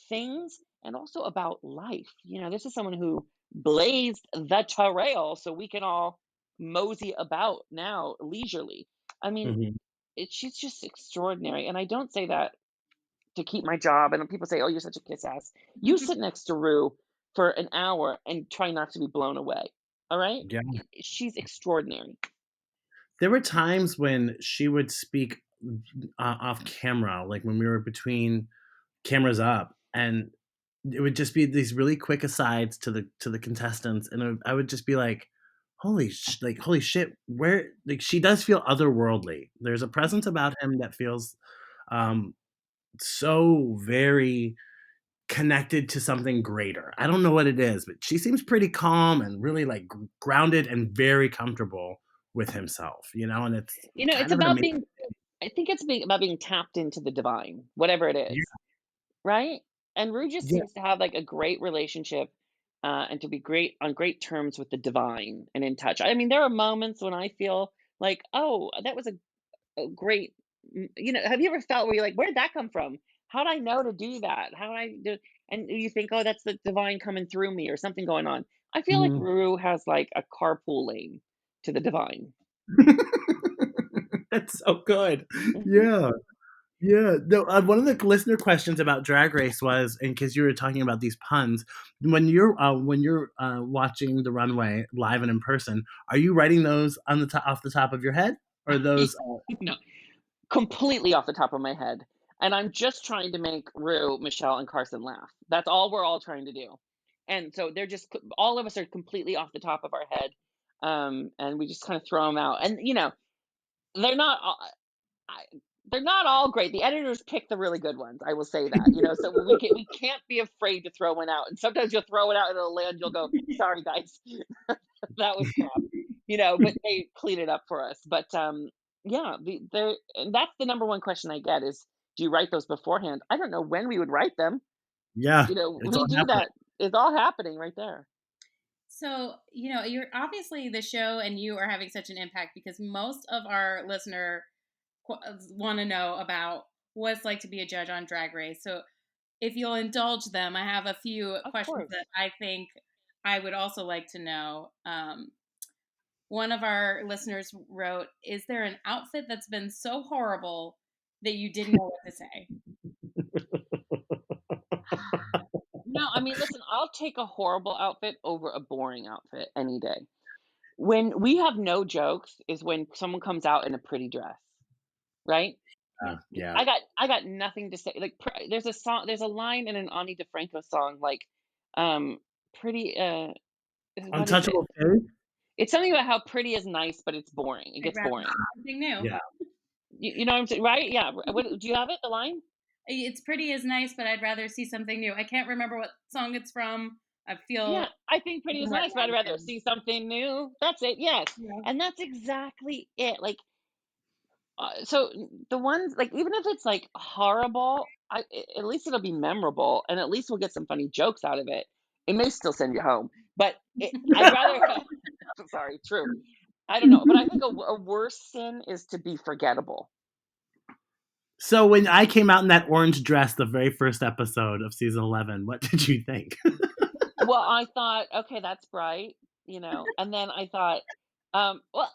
things and also about life. This is someone who blazed the trail so we can all mosey about now leisurely. I mean, Mhm. she's just extraordinary. And I don't say that to keep my job. And people say, "Oh, you're such a kiss ass." You sit next to Rue for an hour and try not to be blown away. All right? Yeah. She's extraordinary. There were times when she would speak off camera, like when we were between cameras up, and it would just be these really quick asides to the contestants, and I would just be like, holy shit, where like she does feel otherworldly. There's a presence about him that feels um, so very connected to something greater. I don't know what it is, but she seems pretty calm and really like grounded and very comfortable with himself, and it's It's kind of an about amazing. being I think it's about being tapped into the divine, whatever it Yeah, is, right? And Rue just yeah. seems to have like a great relationship, and to be great on great terms with the divine and in touch. I mean, there are moments when I feel like, oh, that was a great, have you ever felt where you're like, where'd that come from? How'd I know to do that? How did I do? And you think, oh, that's the divine coming through me or something going on. I feel like Mhm. Rue has like a carpool lane to the divine. That's so good. Hmm. Yeah. Yeah. No, one of the listener questions about Drag Race was, and because you were talking about these puns, when you're watching the runway live and in person, are you writing those on the top off the top of your head, or those? No, completely off the top of my head. And I'm just trying to make Rue, Michelle, and Carson laugh. That's all we're all trying to do. And so they're just all of us are completely off the top of our head, and we just kind of throw them out. And they're not. I, they're not all great. The editors pick the really good ones. I will say that. So we can't be afraid to throw one out. And sometimes you'll throw it out and it'll land. You'll go, sorry guys, that was crap. But they clean it up for us. But yeah, and that's the number one question I get is, do you write those beforehand? I don't know when we would write them. Yeah, it's We all do happening. that. It's all happening right there. So, you're obviously the show and you are having such an impact because most of our listener want to know about what it's like to be a judge on Drag Race. So, if you'll indulge them, I have a few Of questions course. that I think I would also like to know. One of our listeners wrote, "Is there an outfit that's been so horrible that you didn't know what to say?" No, I mean, listen, I'll take a horrible outfit over a boring outfit any day. When we have no jokes is when someone comes out in a pretty dress, right? Yeah. I got nothing to say. Like there's a line in an Ani DeFranco song like um pretty what is it? Untouchable Pig? It's something about how pretty is nice, but it's boring. It I'd gets rather boring. see something new. Yeah. You know what I'm saying, right? Yeah. What do you have it? The line? It's pretty is nice, but I'd rather see something new. I can't remember what song it's from. I feel Yeah, I think pretty is somewhat nice, but I'd rather rancid. see something new. That's it. Yes. Yeah. And that's exactly it. Like so the ones like even if it's like horrible, at least it'll be memorable, and at least we'll get some funny jokes out of it. It may still send you home, but I'd rather. Sorry, true. I don't know, but I think a worse sin is to be forgettable. So when I came out in that orange dress, the very first episode of season 11, what did you think? Well, I thought, okay, that's bright, and then I thought, well,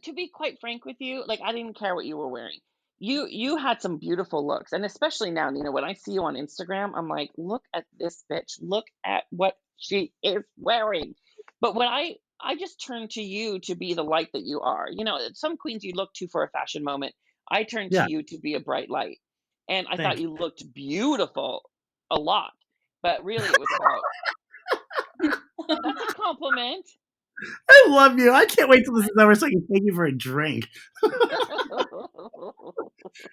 to be quite frank with you, like I didn't care what you were wearing. You had some beautiful looks, and especially now, when I see you on Instagram, I'm like, look at this bitch. Look at what she is wearing. But when I just turned to you to be the light that you are. Some queens you look to for a fashion moment. I turned to Yeah, you to be a bright light, and I thought thank you. you looked beautiful a lot. But really, it was about. That's a compliment. I love you. I can't wait till this is over so I can take you for a drink.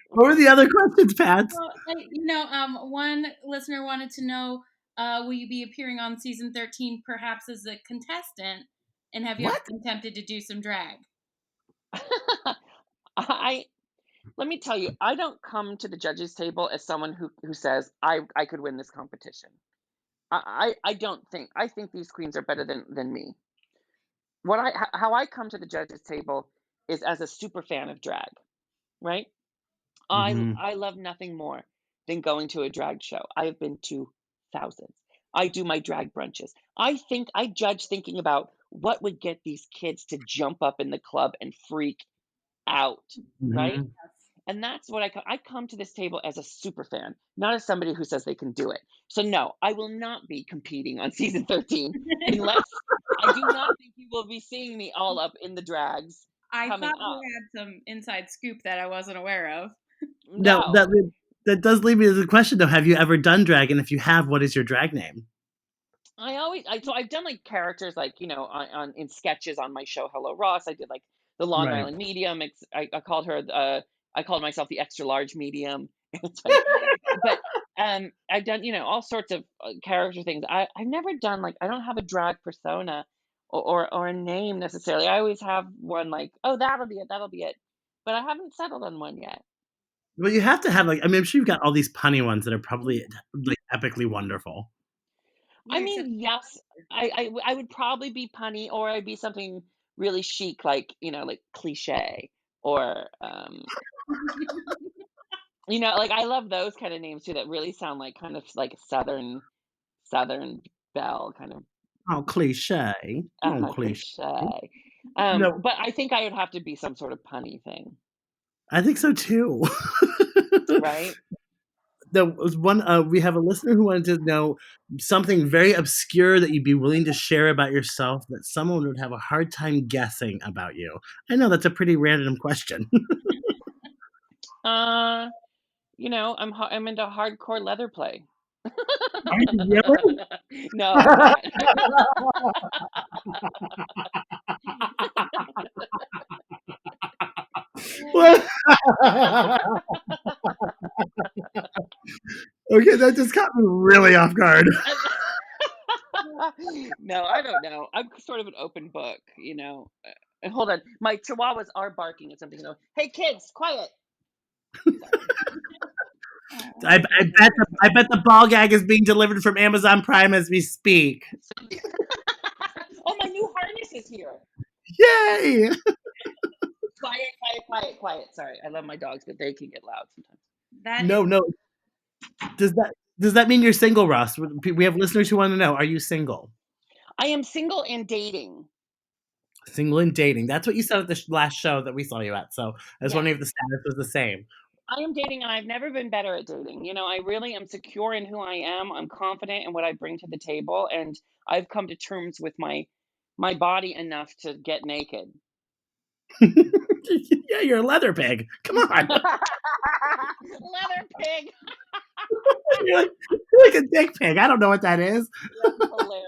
What were the other questions, Pat? Well, one listener wanted to know, will you be appearing on season 13 perhaps as a contestant? And have you ever What? been tempted to do some drag? I Let me tell you, I don't come to the judges table as someone who says I could win this competition. I don't think. I think these queens are better than me. How I come to the judges table is as a super fan of drag, right? Hmm. I love nothing more than going to a drag show. I have been to thousands. I do my drag brunches. I judge thinking about what would get these kids to jump up in the club and freak out, right? Mhm. And that's what I come to this table as a super fan, not as somebody who says they can do it. So no, I will not be competing on season 13 unless I do not think you will be seeing me all up in the drags I coming thought up. you had some inside scoop that I wasn't aware of. Now No, that does lead me to the question though: have you ever done drag? And if you have, what is your drag name? so I've done like characters like on in sketches on my show Hello Ross. I did like the Long Right. Island medium. I called her I called myself the extra large medium. It's funny, but I've done all sorts of character things. I've never done like I don't have a drag persona or a name necessarily. I always have one like, oh, that'll be it, but I haven't settled on one yet. Well, you have to have like I mean, I'm sure you've got all these punny ones that are probably like epically wonderful. I We accept. mean, yes, I would probably be punny, or I'd be something really chic, like like cliche, or like I love those kind of names too, that really sound like kind of like Southern belle kind of Oh, cliche. Oh, cliche. cliche. No, But I think I would have to be some sort of punny thing, I think so too. right? There was one. We have a listener who wanted to know something very obscure that you'd be willing to share about yourself that someone would have a hard time guessing about you. I know that's a pretty random question. Uh, I'm into hardcore leather play. Are you really? No, I'm not. What? Okay, that just caught me really off guard. No, I don't know. I'm sort of an open book. And hold on, my chihuahuas are barking at something. Hey, kids, quiet. Sorry. I bet the ball gag is being delivered from Amazon Prime as we speak. Oh, my new harness is here. Yay! Quiet, quiet, quiet, quiet. Sorry, I love my dogs, but they can get loud sometimes. That is. No, no. Does that mean you're single, Ross? We have listeners who want to know: are you single? I am single and dating. Single and dating. That's what you said at the last show that we saw you at. So I was Yes. wondering if the status was the same. I am dating, and I've never been better at dating. I really am secure in who I am. I'm confident in what I bring to the table, and I've come to terms with my body enough to get naked. Yeah, you're a leather pig. Come on. Leather pig. You're like a dick pig. I don't know what that is. That's hilarious.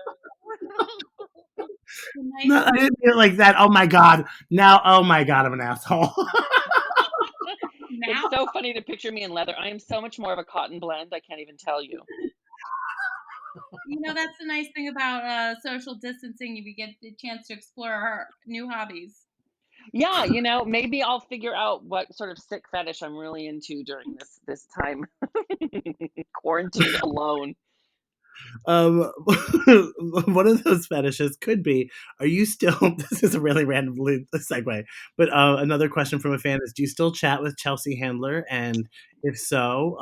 No, I didn't mean it like that. Oh my god. Now, oh my god, I'm an asshole. It's Now, so funny to picture me in leather. I am so much more of a cotton blend. I can't even tell you. that's the nice thing about social distancing. You get the chance to explore our new hobbies. Yeah, maybe I'll figure out what sort of sick fetish I'm really into during this time quarantined alone. Um, one of those fetishes could be: are you still? This is a really random segue, but another question from a fan is: do you still chat with Chelsea Handler? And if so,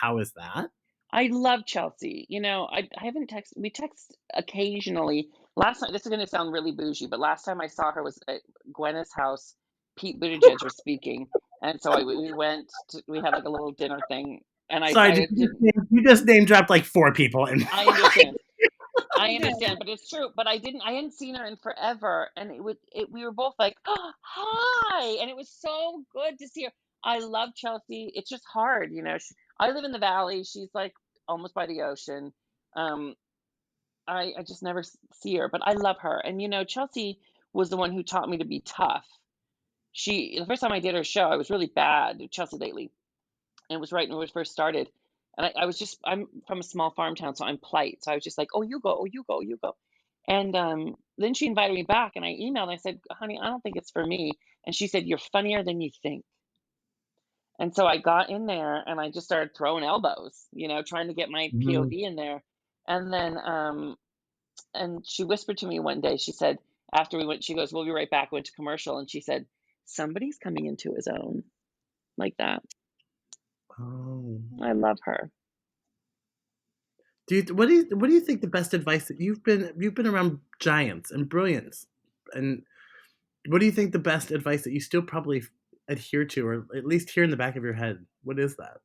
how is that? I love Chelsea. I haven't texted. We text occasionally. Last time, this is going to sound really bougie, but last time I saw her was at Gwyneth's house. Pete Buttigieg was speaking, and so we went. We had like a little dinner thing, and Sorry, you just name dropped like 4 people, and I understand. I You did. understand, but it's true. But I hadn't seen her in forever, and we were both like, oh, hi, and it was so good to see her. I love Chelsea. It's just hard. I live in the valley. She's like almost by the ocean. Um, I just never see her, but I love her. And Chelsea was the one who taught me to be tough. The first time I did her show, I was really bad, Chelsea lately, and it was right when we first started. And I'm from a small farm town, so I'm polite. So I was just like, oh, you go, oh, you go, you go. And then she invited me back, and I emailed. And I said, honey, I don't think it's for me. And she said, you're funnier than you think. And so I got in there, and I just started throwing elbows, trying to get my Mhm. POV in there. And then, and she whispered to me one day, she said, after we went, she goes, we'll be right back, went to commercial. And she said, somebody's coming into his own, like that. Oh. I love her. What do you think the best advice that you've been around giants and brilliance, and what do you think the best advice that you still probably adhere to, or at least hear in the back of your head? What is that?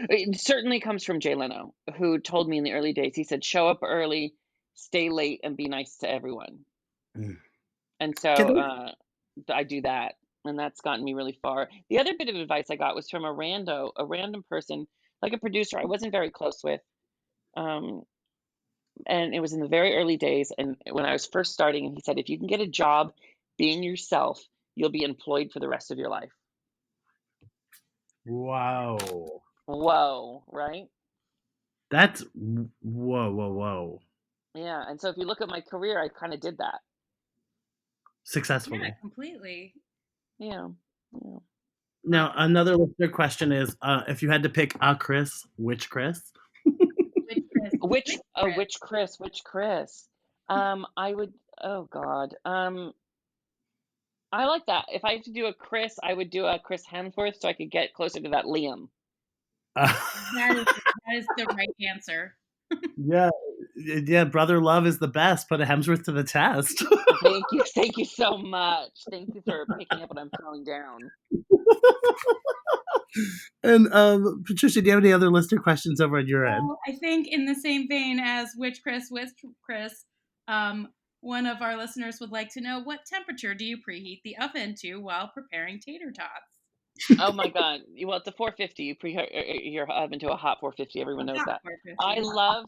It certainly comes from Jay Leno, who told me in the early days, he said, show up early, stay late, and be nice to everyone. Mm. And so Can I do that, and that's gotten me really far. The other bit of advice I got was from a random person, like a producer I wasn't very close with. Um, and it was in the very early days, and when I was first starting, and he said, if you can get a job being yourself, you'll be employed for the rest of your life. Wow. Whoa, right? That's whoa. Yeah, and so if you look at my career, I kind of did that. Successfully. Yeah, completely. Yeah. Now, another listener question is, if you had to pick a Chris, which Chris? Which Chris? I would. Oh God. I like that. If I had to do a Chris, I would do a Chris Hemsworth, so I could get closer to that Liam. That is the right answer. Yeah, brother love is the best. Put a Hemsworth to the test. Thank you so much. Thank you for picking up what I'm throwing down. And Patricia, do you have any other listener questions over on your end? Well, I think in the same vein as which Chris, one of our listeners would like to know, what temperature do you preheat the oven to while preparing tater tots? Oh my God. Well, it's a 450. You preheat your oven to a hot 450. Everyone knows that. 450. I love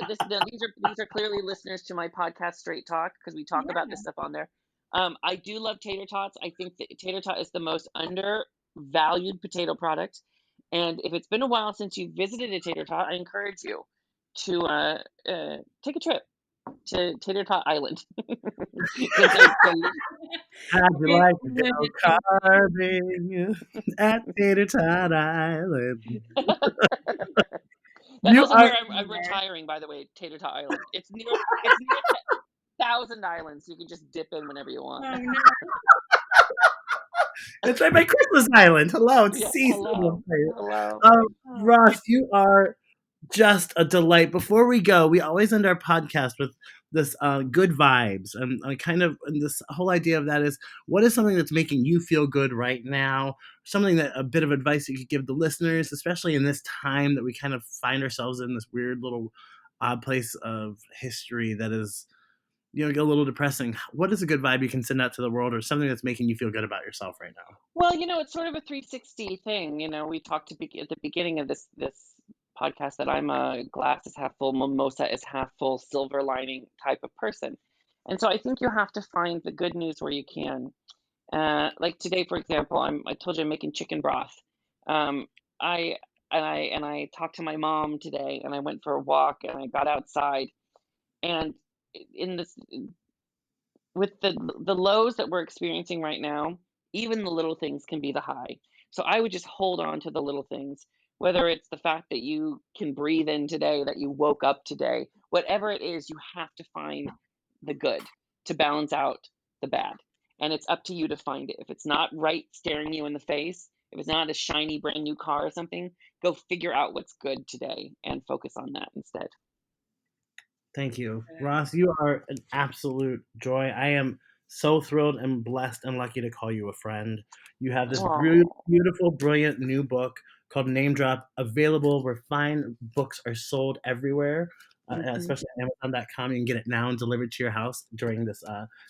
this. These are clearly listeners to my podcast, Straight Talk, because we talk about this stuff on there. I do love tater tots. I think that tater tot is the most undervalued potato product. And if it's been a while since you visited a tater tot, I encourage you to take a trip to Tater Tot Island. How'd you like to go carving at Tater Tot Island? That's also where I'm retiring, by the way, Tater Tot Island. It's near 1,000 islands. You can just dip in whenever you want. Oh, no. It's right by Christmas Island. Hello, it's Hello. Ross, you are just a delight. Before we go, we always end our podcast with this good vibes, and this whole idea of that is, what is something that's making you feel good right now? Something that a bit of advice you could give the listeners, especially in this time that we kind of find ourselves in this weird little odd place of history that is, a little depressing. What is a good vibe you can send out to the world, or something that's making you feel good about yourself right now? Well, it's sort of a 360 thing. We talked at the beginning of this podcast that I'm a glass is half full, mimosa is half full, silver lining type of person. And so I think you have to find the good news where you can. Like today, for example, I told you I'm making chicken broth. I talked to my mom today, and I went for a walk, and I got outside, and in this with the lows that we're experiencing right now, even the little things can be the high. So I would just hold on to the little things, whether it's the fact that you can breathe in today, that you woke up today, whatever it is, you have to find the good to balance out the bad. And it's up to you to find it. If it's not right staring you in the face, if it's not a shiny brand new car or something, go figure out what's good today and focus on that instead. Thank you. Ross, you are an absolute joy. I am so thrilled and blessed and lucky to call you a friend. You have this beautiful, brilliant new book called Name Drop, available where fine books are sold everywhere, especially on Amazon.com. You can get it now and delivered to your house during this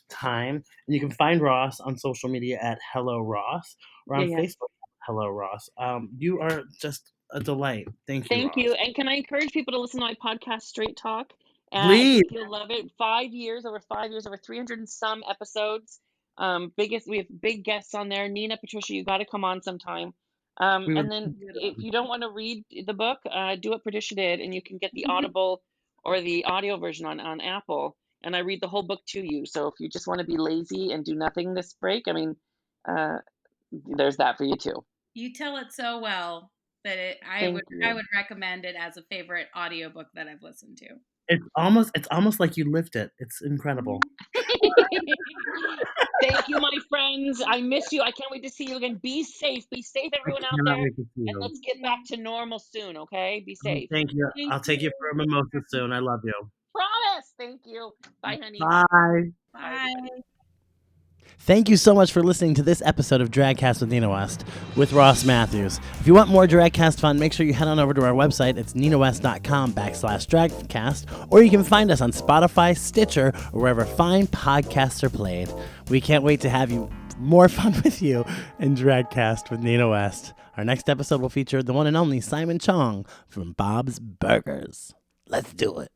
time. And you can find Ross on social media at Hello Ross, or on Facebook, Hello Ross. You are just a delight. Thank you, Thank Ross. you. And can I encourage people to listen to my podcast, Straight Talk? Please. I think you'll love it. Over 5 years, over 300 and some episodes. We have big guests on there. Nina, Patricia, you got to come on sometime. And then if you don't want to read the book, do what Patricia did, and you can get the Audible or the audio version on Apple. And I read the whole book to you. So if you just want to be lazy and do nothing this break, there's that for you too. You tell it so well that I would recommend it as a favorite audiobook that I've listened to. It's almost like you lift it. It's incredible. Thank you, my friends. I miss you. I can't wait to see you again. Be safe. Be safe, I everyone out cannot there. wait to see And you. let's get back to normal soon, okay? Be safe. Thank you. Thank I'll take you for a mimosa soon. I love you. Promise. Thank you. Bye, honey. Bye. Bye, Bye. everybody. Thank you so much for listening to this episode of DragCast with Nina West with Ross Mathews. If you want more DragCast fun, make sure you head on over to our website. It's ninawest.com/DragCast, or you can find us on Spotify, Stitcher, or wherever fine podcasts are played. We can't wait to have you more fun with you in DragCast with Nina West. Our next episode will feature the one and only Simon Chong from Bob's Burgers. Let's do it.